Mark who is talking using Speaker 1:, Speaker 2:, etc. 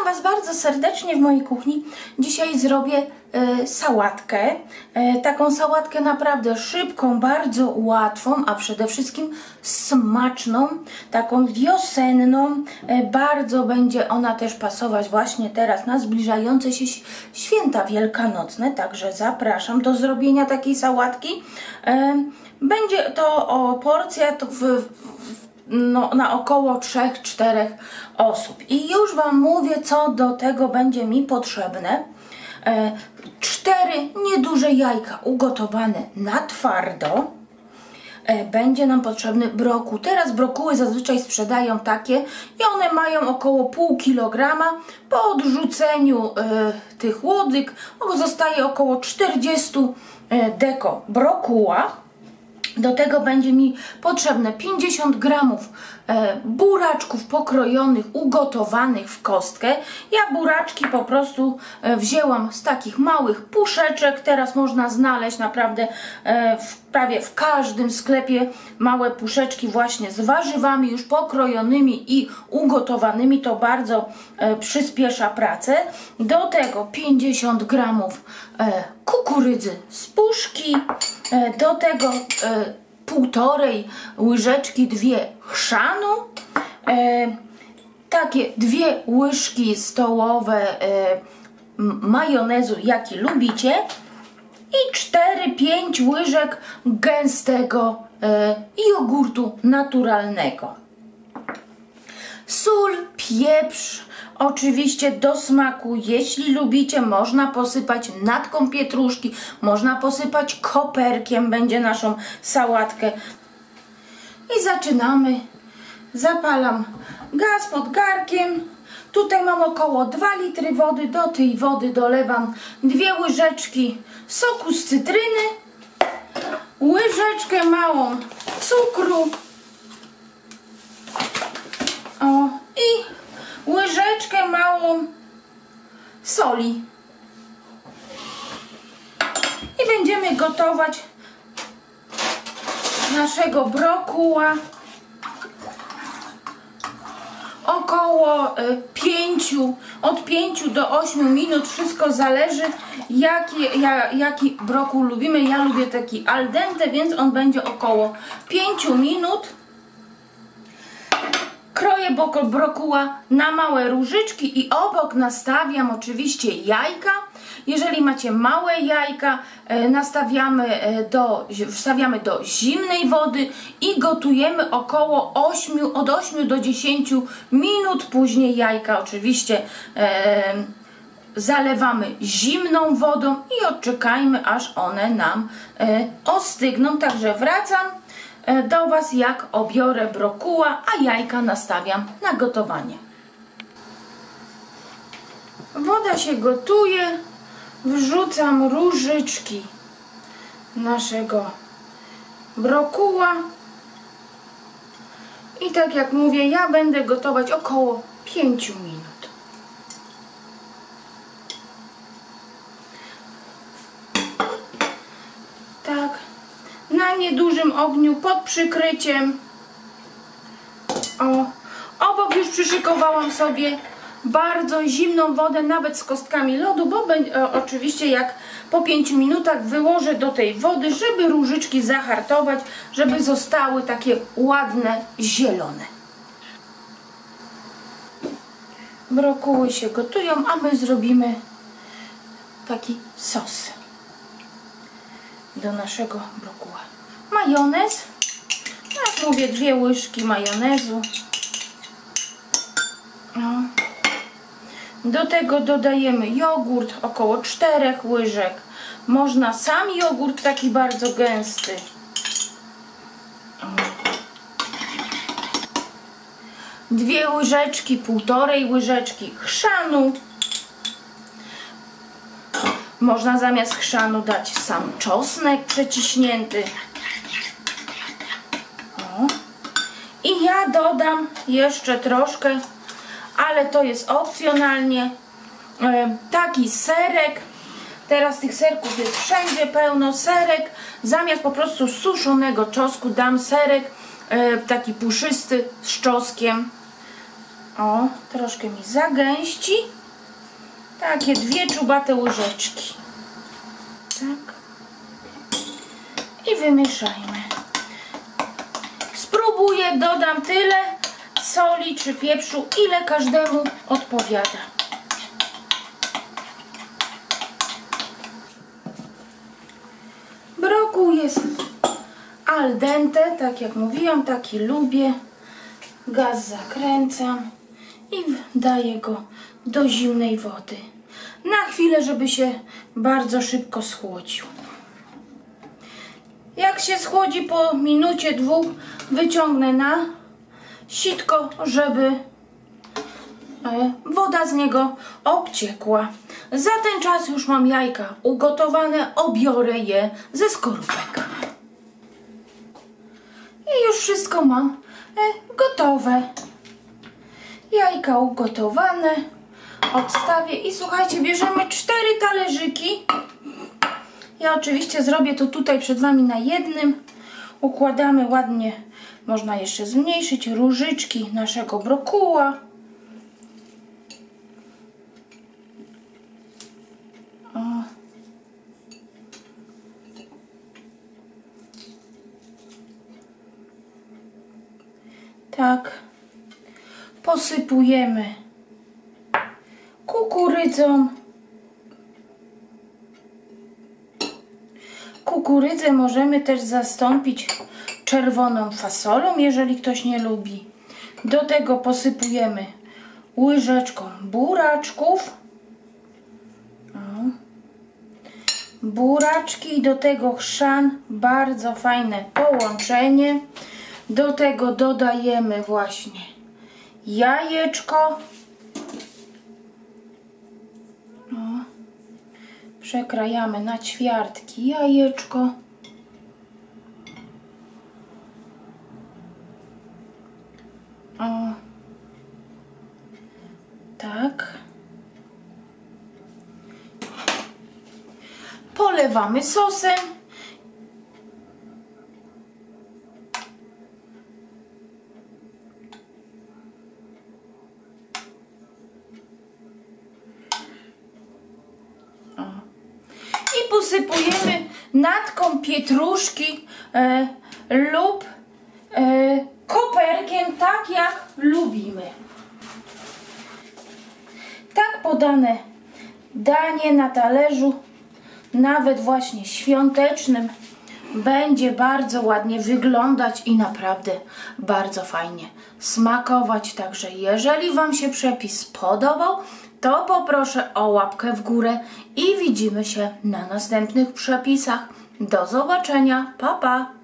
Speaker 1: Was bardzo serdecznie w mojej kuchni. Dzisiaj zrobię sałatkę. Taką sałatkę naprawdę szybką, bardzo łatwą, a przede wszystkim smaczną, taką wiosenną. Bardzo będzie ona też pasować właśnie teraz na zbliżające się święta wielkanocne, także zapraszam do zrobienia takiej sałatki. Będzie to porcja na około 3-4 osób. I już Wam mówię, co do tego będzie mi potrzebne. 4 nieduże jajka ugotowane na twardo. Będzie nam potrzebny brokuł. Teraz brokuły zazwyczaj sprzedają takie i one mają około pół kilograma. Po odrzuceniu tych łodyg zostaje około 40 deko brokuła. Do tego będzie mi potrzebne 50 gramów buraczków pokrojonych, ugotowanych w kostkę. Ja buraczki po prostu wzięłam z takich małych puszeczek. Teraz można znaleźć naprawdę prawie w każdym sklepie małe puszeczki właśnie z warzywami już pokrojonymi i ugotowanymi. To bardzo przyspiesza pracę. Do tego 50 gramów kukurydzy z puszki. Do tego 1,5 łyżeczki, 2 chrzanu, takie 2 łyżki stołowe majonezu, jaki lubicie, i 4-5 łyżek gęstego jogurtu naturalnego. Sól, pieprz, oczywiście do smaku. Jeśli lubicie, można posypać natką pietruszki, można posypać koperkiem, będzie naszą sałatkę. I zaczynamy. Zapalam gaz pod garkiem. Tutaj mam około 2 litry wody. Do tej wody dolewam 2 łyżeczki soku z cytryny, łyżeczkę małą cukru i łyżeczkę małą soli. I będziemy gotować naszego brokuła około od 5 do 8 minut. Wszystko zależy, jaki brokuł lubimy. Ja lubię taki al dente, więc on będzie około 5 minut. Kroję brokuła na małe różyczki i obok nastawiam oczywiście jajka. Jeżeli macie małe jajka, wstawiamy do zimnej wody i gotujemy około od 8 do 10 minut. Później jajka oczywiście zalewamy zimną wodą i odczekajmy, aż one nam ostygną. Także wracam do Was, jak obiorę brokuła, a jajka nastawiam na gotowanie. Woda się gotuje, wrzucam różyczki naszego brokuła i tak jak mówię, ja będę gotować około 5 minut. Tak. Na niedużym ogniu, pod przykryciem. Obok już przyszykowałam sobie bardzo zimną wodę, nawet z kostkami lodu, bo oczywiście jak po 5 minutach wyłożę do tej wody, żeby różyczki zahartować, żeby zostały takie ładne, zielone. Brokuły się gotują, a my zrobimy taki sos do naszego brokuła. Majonez, jak mówię, 2 łyżki majonezu. Do tego dodajemy jogurt, około 4 łyżek. Można sam jogurt, taki bardzo gęsty. 2 łyżeczki, 1,5 łyżeczki chrzanu. Można zamiast chrzanu dać sam czosnek przeciśnięty. I ja dodam jeszcze troszkę, ale to jest opcjonalnie, taki serek. Teraz tych serków jest wszędzie pełno. Serek, zamiast po prostu suszonego czosnku dam serek taki puszysty z czosnkiem. Troszkę mi zagęści. Takie 2 czubate łyżeczki. Tak. I wymieszajmy. Spróbuję, dodam tyle soli czy pieprzu, ile każdemu odpowiada. Brokuł jest al dente, tak jak mówiłam, taki lubię. Gaz zakręcam i daję go do zimnej wody. Na chwilę, żeby się bardzo szybko schłodził. Jak się schłodzi po minucie, 2, wyciągnę na sitko, żeby woda z niego obciekła. Za ten czas już mam jajka ugotowane, obiorę je ze skorupek. I już wszystko mam gotowe. Jajka ugotowane. Odstawię i słuchajcie, bierzemy 4 talerzyki. Ja oczywiście zrobię to tutaj przed Wami na jednym. Układamy ładnie, można jeszcze zmniejszyć różyczki naszego brokuła. O. Tak. Posypujemy kukurydzą. Kukurydzę możemy też zastąpić czerwoną fasolą, jeżeli ktoś nie lubi. Do tego posypujemy łyżeczką buraczków. Buraczki i do tego chrzan, bardzo fajne połączenie. Do tego dodajemy właśnie jajeczko. Przekrajamy na ćwiartki jajeczko. O. Tak. Polewamy sosem. I posypujemy natką pietruszki lub koperkiem, tak jak lubimy. Tak podane danie na talerzu, nawet właśnie świątecznym, będzie bardzo ładnie wyglądać i naprawdę bardzo fajnie smakować. Także jeżeli Wam się przepis podobał, to poproszę o łapkę w górę i widzimy się na następnych przepisach. Do zobaczenia, pa pa!